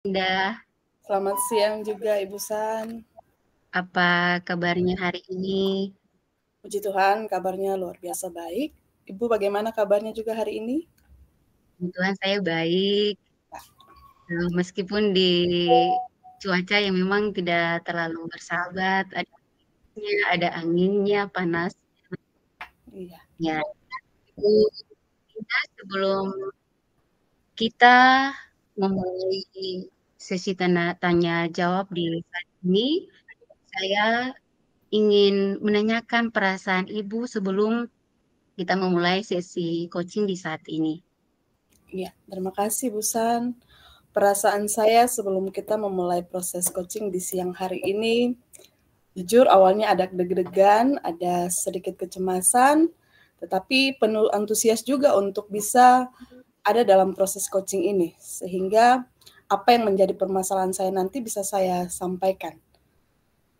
Indah, Selamat siang juga Ibu San. apa kabarnya hari ini? Puji Tuhan, kabarnya luar biasa baik. Ibu bagaimana kabarnya juga hari ini? Kebetulan saya baik, meskipun di cuaca yang memang tidak terlalu bersahabat, ada anginnya, panas. Iya, Ya, itu kita sebelum kita memulai sesi tanya jawab di saat ini, saya ingin menanyakan perasaan Ibu sebelum kita memulai sesi coaching di saat ini. iya. Terima kasih Bu San. Perasaan saya sebelum kita memulai proses coaching di siang hari ini, jujur awalnya ada deg-degan, ada sedikit kecemasan, tetapi penuh antusias juga untuk bisa ada dalam proses coaching ini, sehingga apa yang menjadi permasalahan saya nanti bisa saya sampaikan.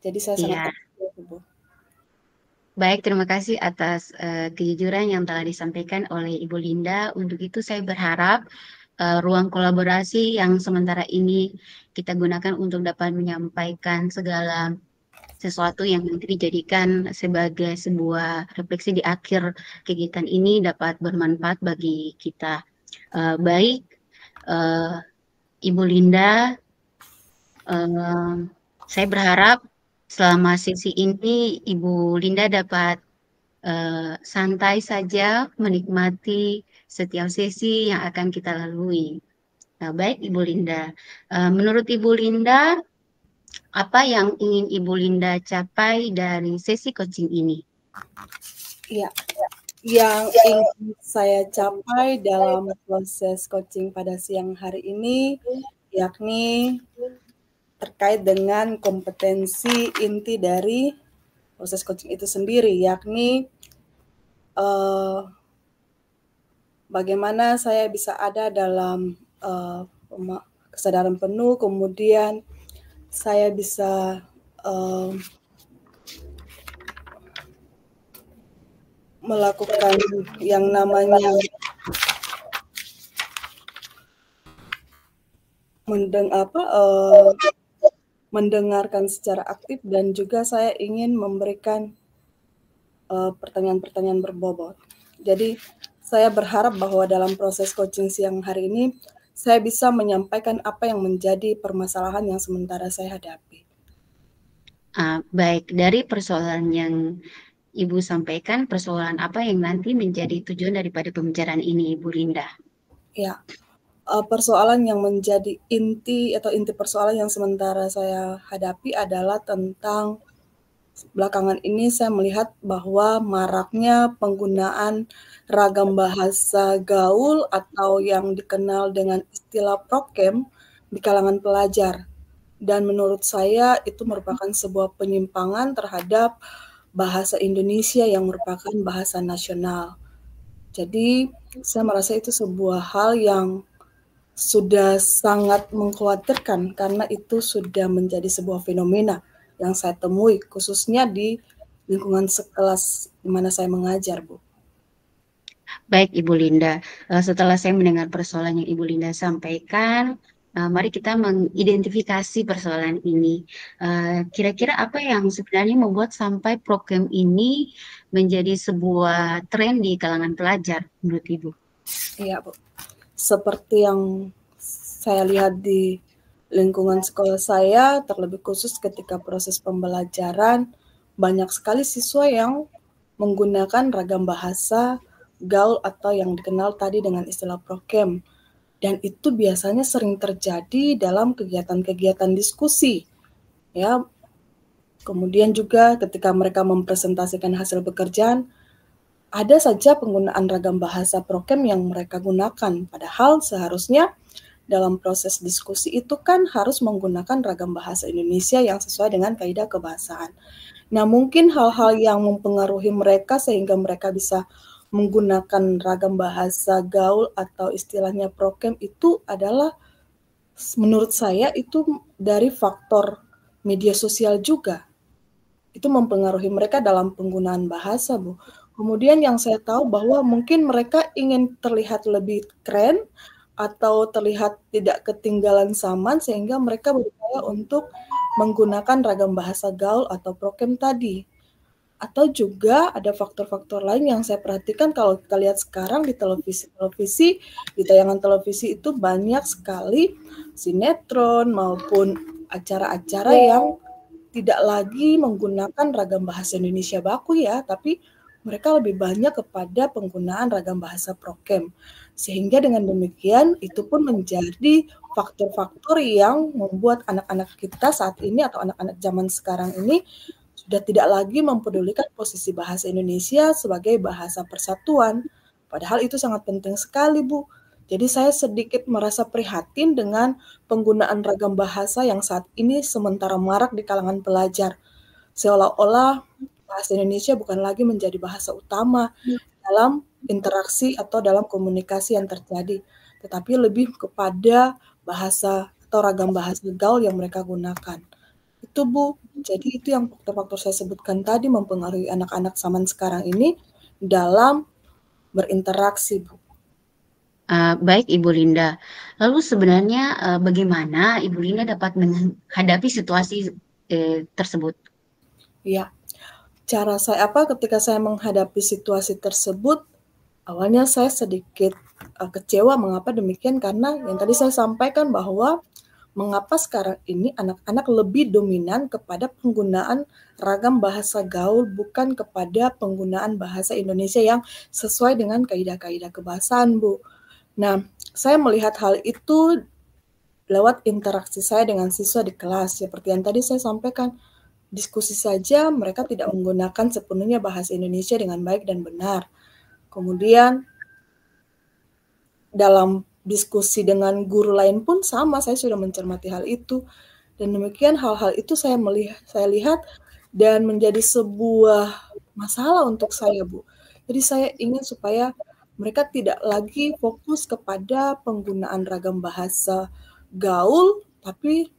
Jadi saya sangat Ya, antusias, Bu. baik, terima kasih atas kejujuran yang telah disampaikan oleh Ibu Linda. Untuk itu saya berharap ruang kolaborasi yang sementara ini kita gunakan untuk dapat menyampaikan segala sesuatu yang nanti dijadikan sebagai sebuah refleksi di akhir kegiatan ini dapat bermanfaat bagi kita. Baik, eh, Ibu Linda, eh, saya berharap selama sesi ini Ibu Linda dapat santai saja menikmati setiap sesi yang akan kita lalui. Nah, baik Ibu Linda. Menurut Ibu Linda, apa yang ingin Ibu Linda capai dari sesi coaching ini? Iya, yang ingin saya capai dalam proses coaching pada siang hari ini, yakni terkait dengan kompetensi inti dari proses coaching itu sendiri, yakni eh, bagaimana saya bisa ada dalam eh, kesadaran penuh, kemudian saya bisa eh, melakukan yang namanya mendengarkan secara aktif, dan juga saya ingin memberikan pertanyaan-pertanyaan berbobot. Jadi saya berharap bahwa dalam proses coaching siang hari ini saya bisa menyampaikan apa yang menjadi permasalahan yang sementara saya hadapi. Baik, dari persoalan yang Ibu sampaikan, persoalan apa yang nanti menjadi tujuan daripada pembicaraan ini, Ibu Linda? Ya, persoalan yang menjadi inti persoalan yang sementara saya hadapi adalah tentang belakangan ini saya melihat bahwa maraknya penggunaan ragam bahasa gaul atau yang dikenal dengan istilah prokem di kalangan pelajar. Dan menurut saya itu merupakan sebuah penyimpangan terhadap bahasa Indonesia yang merupakan bahasa nasional. Jadi saya merasa itu sebuah hal yang sudah sangat mengkhawatirkan karena itu sudah menjadi sebuah fenomena yang saya temui khususnya di lingkungan sekelas di mana saya mengajar, Bu. Baik, Ibu Linda. Setelah saya mendengar persoalan yang Ibu Linda sampaikan, mari kita mengidentifikasi persoalan ini. Kira-kira apa yang sebenarnya membuat sampai program ini menjadi sebuah tren di kalangan pelajar, menurut Ibu? Iya, Bu. Seperti yang saya lihat di lingkungan sekolah saya, terlebih khusus ketika proses pembelajaran, banyak sekali siswa yang menggunakan ragam bahasa gaul atau yang dikenal tadi dengan istilah prokem. Dan itu biasanya sering terjadi dalam kegiatan-kegiatan diskusi. Ya, kemudian juga ketika mereka mempresentasikan hasil pekerjaan, ada saja penggunaan ragam bahasa prokem yang mereka gunakan. Padahal seharusnya dalam proses diskusi itu kan harus menggunakan ragam bahasa Indonesia yang sesuai dengan kaidah kebahasaan. Nah, mungkin hal-hal yang mempengaruhi mereka sehingga mereka bisa menggunakan ragam bahasa gaul atau istilahnya prokem itu adalah menurut saya itu dari faktor media sosial juga. Itu mempengaruhi mereka dalam penggunaan bahasa, Bu. Kemudian yang saya tahu bahwa mungkin mereka ingin terlihat lebih keren, atau terlihat tidak ketinggalan zaman sehingga mereka berupaya untuk menggunakan ragam bahasa gaul atau prokem tadi. Atau juga ada faktor-faktor lain yang saya perhatikan kalau kita lihat sekarang di televisi, di tayangan televisi itu banyak sekali sinetron maupun acara-acara yang tidak lagi menggunakan ragam bahasa Indonesia baku ya, tapi mereka lebih banyak kepada penggunaan ragam bahasa prokem. Sehingga dengan demikian itu pun menjadi faktor-faktor yang membuat anak-anak kita saat ini atau anak-anak zaman sekarang ini sudah tidak lagi mempedulikan posisi bahasa Indonesia sebagai bahasa persatuan. Padahal itu sangat penting sekali, Bu. Jadi saya sedikit merasa prihatin dengan penggunaan ragam bahasa yang saat ini sementara marak di kalangan pelajar. Seolah-olah bahasa Indonesia bukan lagi menjadi bahasa utama dalam interaksi atau dalam komunikasi yang terjadi, tetapi lebih kepada bahasa atau ragam bahasa gaul yang mereka gunakan. Itu Bu, jadi itu yang faktor-faktor saya sebutkan tadi mempengaruhi anak-anak zaman sekarang ini dalam berinteraksi Bu. Baik Ibu Linda. Lalu sebenarnya bagaimana Ibu Linda dapat menghadapi situasi tersebut? Ya, cara saya ketika saya menghadapi situasi tersebut, awalnya saya sedikit kecewa mengapa demikian karena yang tadi saya sampaikan bahwa mengapa sekarang ini anak-anak lebih dominan kepada penggunaan ragam bahasa gaul bukan kepada penggunaan bahasa Indonesia yang sesuai dengan kaidah-kaidah kebahasaan, Bu. Nah, saya melihat hal itu lewat interaksi saya dengan siswa di kelas. Seperti yang tadi saya sampaikan, diskusi saja mereka tidak menggunakan sepenuhnya bahasa Indonesia dengan baik dan benar. Kemudian dalam diskusi dengan guru lain pun sama, saya sudah mencermati hal itu. Dan demikian hal-hal itu saya lihat dan menjadi sebuah masalah untuk saya, Bu. Jadi saya ingin supaya mereka tidak lagi fokus kepada penggunaan ragam bahasa gaul, tapi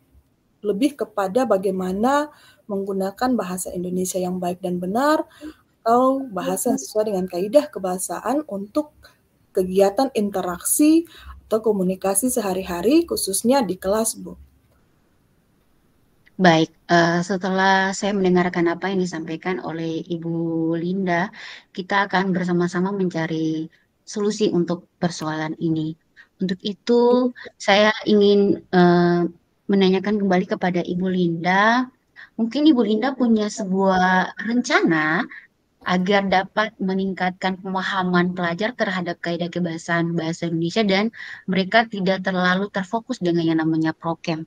lebih kepada bagaimana menggunakan bahasa Indonesia yang baik dan benar, atau bahasa yang sesuai dengan kaidah kebahasaan untuk kegiatan interaksi atau komunikasi sehari-hari, khususnya di kelas, Bu. Baik, setelah saya mendengarkan apa yang disampaikan oleh Ibu Linda, kita akan bersama-sama mencari solusi untuk persoalan ini. Untuk itu, saya ingin menanyakan kembali kepada Ibu Linda. Mungkin Ibu Linda punya sebuah rencana agar dapat meningkatkan pemahaman pelajar terhadap kaidah kebahasaan bahasa Indonesia dan mereka tidak terlalu terfokus dengan yang namanya prokem.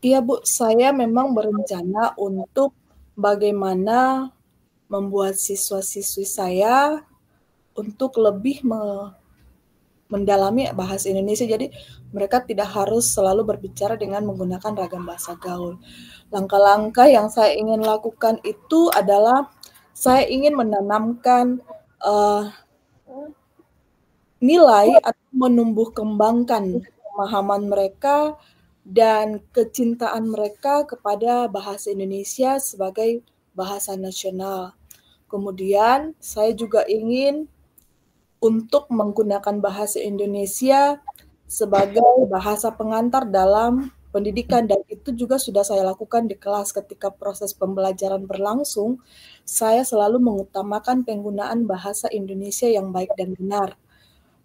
Iya, Bu, saya memang berencana untuk bagaimana membuat siswa-siswi saya untuk lebih mendalami bahasa Indonesia. Jadi mereka tidak harus selalu berbicara dengan menggunakan ragam bahasa gaul. Langkah-langkah yang saya ingin lakukan itu adalah saya ingin menanamkan nilai atau menumbuh kembangkan pemahaman mereka dan kecintaan mereka kepada bahasa Indonesia sebagai bahasa nasional. Kemudian saya juga ingin untuk menggunakan bahasa Indonesia sebagai bahasa pengantar dalam pendidikan, dan itu juga sudah saya lakukan di kelas ketika proses pembelajaran berlangsung. Saya selalu mengutamakan penggunaan bahasa Indonesia yang baik dan benar.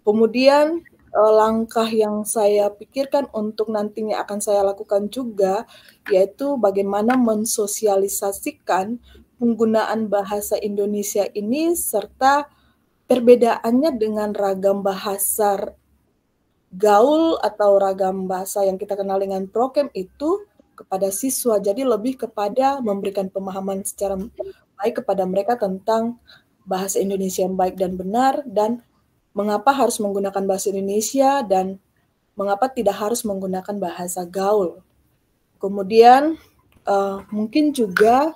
Kemudian langkah yang saya pikirkan untuk nantinya akan saya lakukan juga, yaitu bagaimana mensosialisasikan penggunaan bahasa Indonesia ini serta perbedaannya dengan ragam bahasa gaul atau ragam bahasa yang kita kenal dengan prokem itu kepada siswa. Jadi lebih kepada memberikan pemahaman secara baik kepada mereka tentang bahasa Indonesia yang baik dan benar, dan mengapa harus menggunakan bahasa Indonesia dan mengapa tidak harus menggunakan bahasa gaul. Kemudian mungkin juga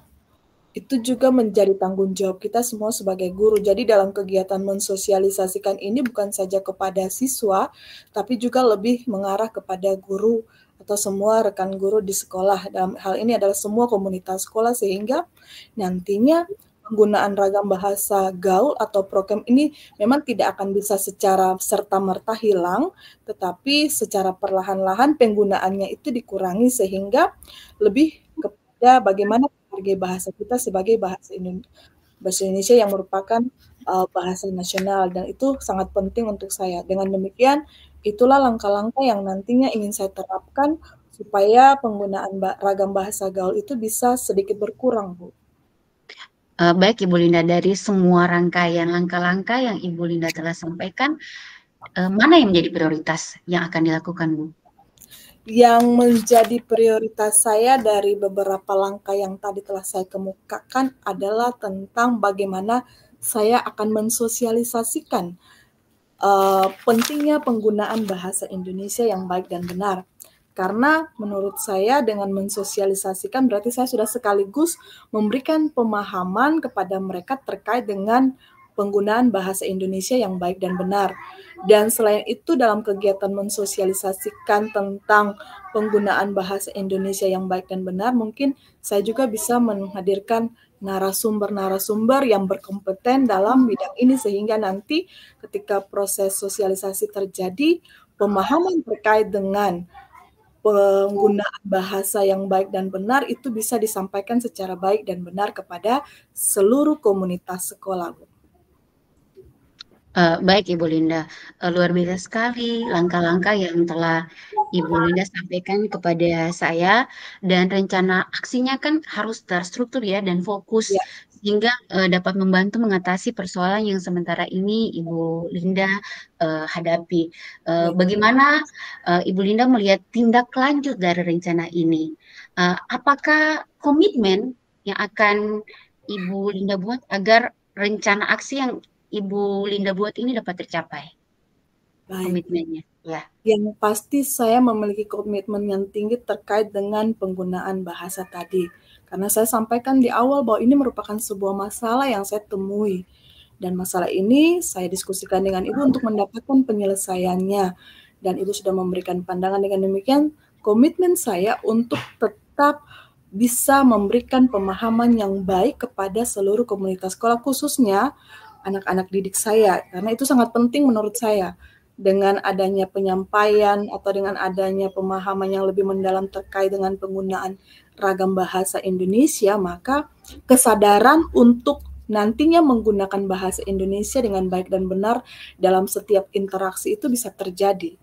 itu juga menjadi tanggung jawab kita semua sebagai guru. Jadi dalam kegiatan mensosialisasikan ini bukan saja kepada siswa, tapi juga lebih mengarah kepada guru atau semua rekan guru di sekolah. Dalam hal ini adalah semua komunitas sekolah, sehingga nantinya penggunaan ragam bahasa gaul atau prokem ini memang tidak akan bisa secara serta-merta hilang, tetapi secara perlahan-lahan penggunaannya itu dikurangi sehingga lebih kepada bagaimana menghargai bahasa kita sebagai bahasa Indonesia yang merupakan bahasa nasional, dan itu sangat penting untuk saya. Dengan demikian, itulah langkah-langkah yang nantinya ingin saya terapkan supaya penggunaan ragam bahasa gaul itu bisa sedikit berkurang, Bu. Baik Ibu Linda, dari semua rangkaian langkah-langkah yang Ibu Linda telah sampaikan, mana yang menjadi prioritas yang akan dilakukan, Bu? Yang menjadi prioritas saya dari beberapa langkah yang tadi telah saya kemukakan adalah tentang bagaimana saya akan mensosialisasikan pentingnya penggunaan bahasa Indonesia yang baik dan benar. Karena menurut saya dengan mensosialisasikan berarti saya sudah sekaligus memberikan pemahaman kepada mereka terkait dengan penggunaan bahasa Indonesia yang baik dan benar. Dan selain itu dalam kegiatan mensosialisasikan tentang penggunaan bahasa Indonesia yang baik dan benar, mungkin saya juga bisa menghadirkan narasumber-narasumber yang berkompeten dalam bidang ini sehingga nanti ketika proses sosialisasi terjadi, pemahaman terkait dengan penggunaan bahasa yang baik dan benar itu bisa disampaikan secara baik dan benar kepada seluruh komunitas sekolah. Baik Ibu Linda, luar biasa sekali langkah-langkah yang telah Ibu Linda sampaikan kepada saya, dan rencana aksinya kan harus terstruktur ya dan fokus Ya, sehingga dapat membantu mengatasi persoalan yang sementara ini Ibu Linda hadapi. baik. Bagaimana Ibu Linda melihat tindak lanjut dari rencana ini? Apakah komitmen yang akan Ibu Linda buat agar rencana aksi yang Ibu Linda buat ini dapat tercapai Baik. komitmennya? Ya. Yang pasti saya memiliki komitmen yang tinggi terkait dengan penggunaan bahasa tadi. Karena saya sampaikan di awal bahwa ini merupakan sebuah masalah yang saya temui. Dan masalah ini saya diskusikan dengan Ibu untuk mendapatkan penyelesaiannya. Dan Ibu sudah memberikan pandangan. Dengan demikian, komitmen saya untuk tetap bisa memberikan pemahaman yang baik kepada seluruh komunitas sekolah, khususnya anak-anak didik saya. Karena itu sangat penting menurut saya. Dengan adanya penyampaian atau dengan adanya pemahaman yang lebih mendalam terkait dengan penggunaan ragam bahasa Indonesia, maka kesadaran untuk nantinya menggunakan bahasa Indonesia dengan baik dan benar dalam setiap interaksi itu bisa terjadi.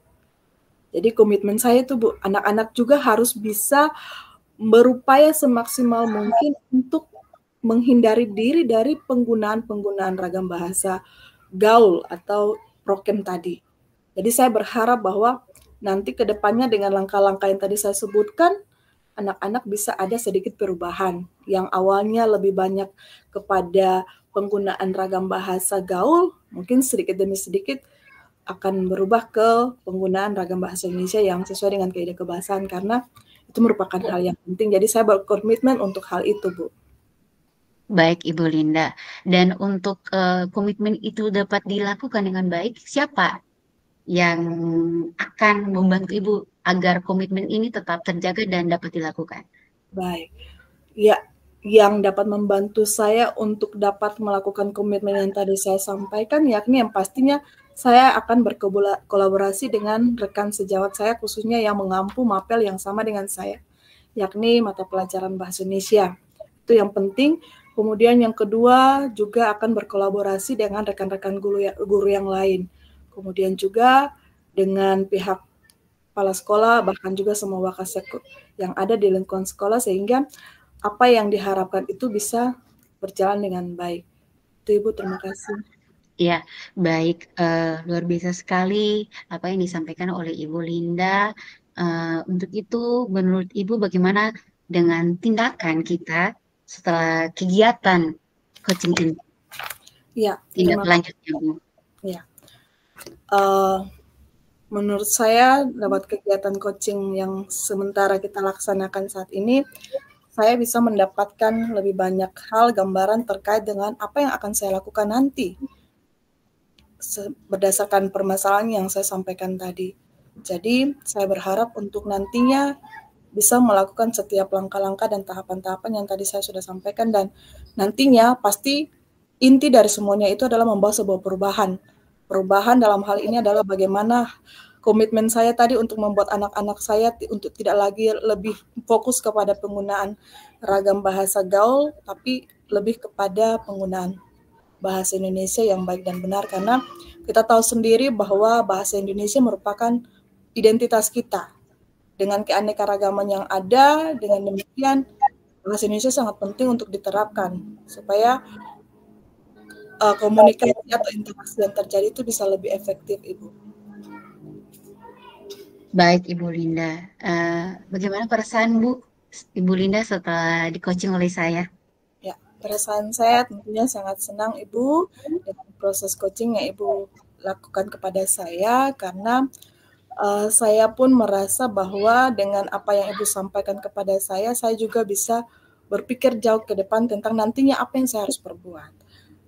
Jadi komitmen saya itu, Bu, anak-anak juga harus bisa berupaya semaksimal mungkin untuk menghindari diri dari penggunaan ragam bahasa gaul atau prokem tadi. Jadi saya berharap bahwa nanti ke depannya dengan langkah-langkah yang tadi saya sebutkan, anak-anak bisa ada sedikit perubahan. Yang awalnya lebih banyak kepada penggunaan ragam bahasa gaul, mungkin sedikit demi sedikit akan berubah ke penggunaan ragam bahasa Indonesia yang sesuai dengan kaidah kebahasaan, karena itu merupakan hal yang penting. Jadi saya berkomitmen untuk hal itu, Bu. Baik Ibu Linda. Dan untuk komitmen itu dapat dilakukan dengan baik, siapa yang akan membantu Ibu agar komitmen ini tetap terjaga dan dapat dilakukan? Baik. Ya, yang dapat membantu saya untuk dapat melakukan komitmen yang tadi saya sampaikan, yakni yang pastinya saya akan berkolaborasi dengan rekan sejawat saya, khususnya yang mengampu mapel yang sama dengan saya, yakni mata pelajaran Bahasa Indonesia. Itu yang penting. Kemudian yang kedua juga akan berkolaborasi dengan rekan-rekan guru yang lain. Kemudian juga dengan pihak kepala sekolah, bahkan juga semua wakasek yang ada di lingkungan sekolah, sehingga apa yang diharapkan itu bisa berjalan dengan baik. Itu Ibu, terima kasih. Ya, baik. Luar biasa sekali apa yang disampaikan oleh Ibu Linda. Untuk itu, menurut Ibu bagaimana dengan tindakan kita setelah kegiatan coaching ini? Ya, Tindak terima kasih. lanjutnya, Bu. Ya. Menurut saya, lewat kegiatan coaching yang sementara kita laksanakan saat ini, saya bisa mendapatkan lebih banyak hal, gambaran terkait dengan apa yang akan saya lakukan nanti berdasarkan permasalahan yang saya sampaikan tadi. Jadi, saya berharap untuk nantinya bisa melakukan setiap langkah-langkah dan tahapan-tahapan yang tadi saya sudah sampaikan, dan nantinya pasti inti dari semuanya itu adalah membawa sebuah perubahan. Perubahan dalam hal ini adalah bagaimana komitmen saya tadi untuk membuat anak-anak saya untuk tidak lagi lebih fokus kepada penggunaan ragam bahasa gaul, tapi lebih kepada penggunaan bahasa Indonesia yang baik dan benar, karena kita tahu sendiri bahwa bahasa Indonesia merupakan identitas kita. Dengan keanekaragaman yang ada, dengan demikian bahasa Indonesia sangat penting untuk diterapkan supaya komunikasi atau interaksi yang terjadi itu bisa lebih efektif, Ibu. Baik, Ibu Linda. Bagaimana perasaan Ibu Linda setelah di-coaching oleh saya? Ya, perasaan saya tentunya sangat senang, Ibu, dengan proses coaching yang Ibu lakukan kepada saya, karena saya pun merasa bahwa dengan apa yang Ibu sampaikan kepada saya juga bisa berpikir jauh ke depan tentang nantinya apa yang saya harus perbuat.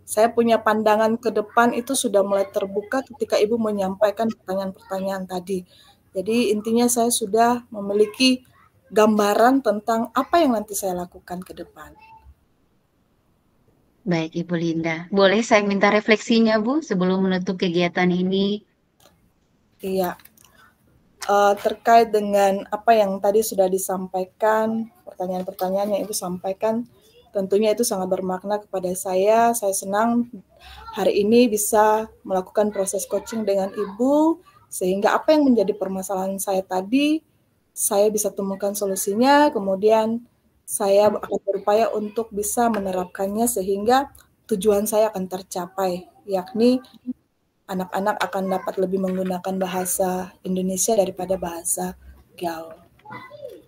Saya punya pandangan ke depan itu sudah mulai terbuka ketika Ibu menyampaikan pertanyaan-pertanyaan tadi. Jadi intinya saya sudah memiliki gambaran tentang apa yang nanti saya lakukan ke depan. Baik, Ibu Linda. Boleh saya minta refleksinya, Bu, sebelum menutup kegiatan ini? Iya, terkait dengan apa yang tadi sudah disampaikan, pertanyaan-pertanyaan yang Ibu sampaikan, tentunya itu sangat bermakna kepada saya. Saya senang hari ini bisa melakukan proses coaching dengan Ibu, sehingga apa yang menjadi permasalahan saya tadi, saya bisa temukan solusinya, kemudian saya akan berupaya untuk bisa menerapkannya sehingga tujuan saya akan tercapai, yakni anak-anak akan dapat lebih menggunakan bahasa Indonesia daripada bahasa gaul.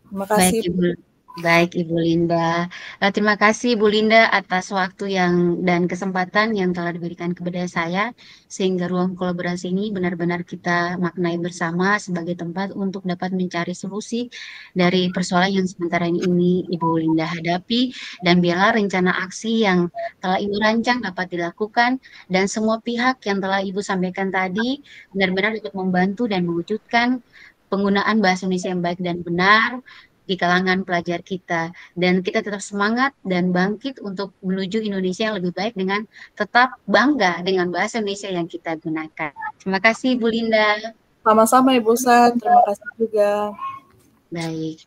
Terima Baik, kasih. Ibu. Baik, Ibu Linda. Terima kasih, Ibu Linda, atas waktu dan kesempatan yang telah diberikan kepada saya, sehingga ruang kolaborasi ini benar-benar kita maknai bersama sebagai tempat untuk dapat mencari solusi dari persoalan yang sementara ini Ibu Linda hadapi, dan biarlah rencana aksi yang telah Ibu rancang dapat dilakukan, dan semua pihak yang telah Ibu sampaikan tadi benar-benar dapat membantu dan mewujudkan penggunaan bahasa Indonesia yang baik dan benar di kalangan pelajar kita, dan kita tetap semangat dan bangkit untuk menuju Indonesia yang lebih baik dengan tetap bangga dengan bahasa Indonesia yang kita gunakan. Terima kasih, Bu Linda. Sama-sama Ibu San, terima kasih juga. Baik.